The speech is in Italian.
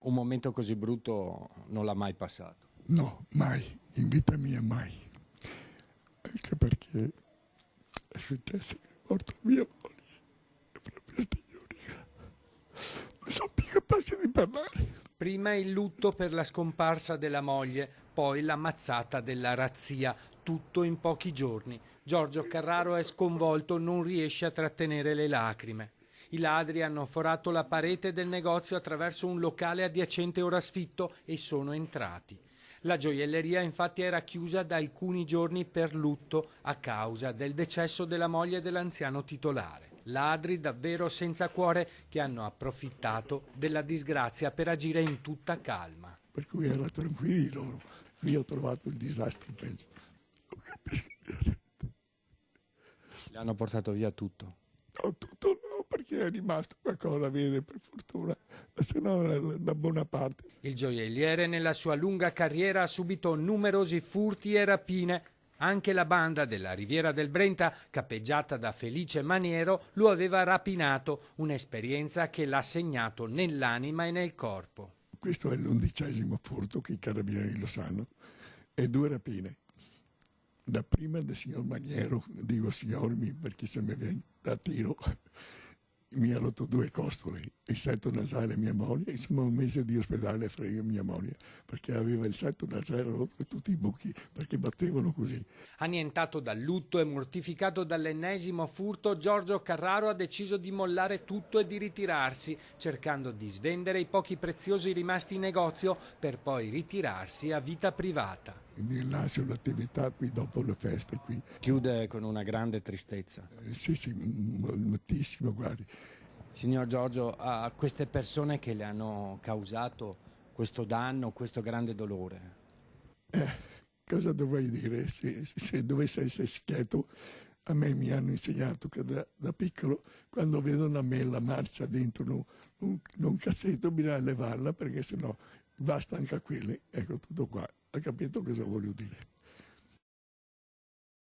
Un momento così brutto non l'ha mai passato. No, mai, in vita mia mai. Anche perché è successo che è morto mia moglie, e proprio sti giorni non sono più capace di parlare. Prima il lutto per la scomparsa della moglie, poi la mazzata della razzia, tutto in pochi giorni. Giorgio Carraro è sconvolto, non riesce a trattenere le lacrime. I ladri hanno forato la parete del negozio attraverso un locale adiacente ora sfitto e sono entrati. La gioielleria infatti era chiusa da alcuni giorni per lutto a causa del decesso della moglie dell'anziano titolare. Ladri davvero senza cuore che hanno approfittato della disgrazia per agire in tutta calma. Per cui erano tranquilli loro. Qui ho trovato il disastro peggio. Non capisco niente. Le hanno portato via tutto. No, tutto no, perché è rimasto qualcosa, vede, per fortuna, se no da buona parte. Il gioielliere nella sua lunga carriera ha subito numerosi furti e rapine. Anche la banda della Riviera del Brenta, capeggiata da Felice Maniero, lo aveva rapinato, un'esperienza che l'ha segnato nell'anima e nel corpo. Questo è l'11° furto, che i carabinieri lo sanno, e 2 rapine. La prima del signor Maniero, dico signor perché se mi viene da tiro, mi ha rotto 2 costole, il setto nasale mia moglie, e siamo un mese di ospedale a fregare mia moglie, perché aveva il setto nasale rotto e tutti i buchi, perché battevano così. Annientato dal lutto e mortificato dall'ennesimo furto, Giorgio Carraro ha deciso di mollare tutto e di ritirarsi, cercando di svendere i pochi preziosi rimasti in negozio per poi ritirarsi a vita privata. Mi rilascio l'attività qui dopo le feste qui. Chiude con una grande tristezza. Sì, moltissimo, guardi. Signor Giorgio, a queste persone che le hanno causato questo danno, questo grande dolore, Cosa dovrei dire? Se dovesse essere schietto, a me mi hanno insegnato che da piccolo, quando vedono a me la marcia dentro un cassetto, bisogna levarla, perché sennò basta anche a quelli. Ecco, tutto qua. Ha capito cosa voglio dire?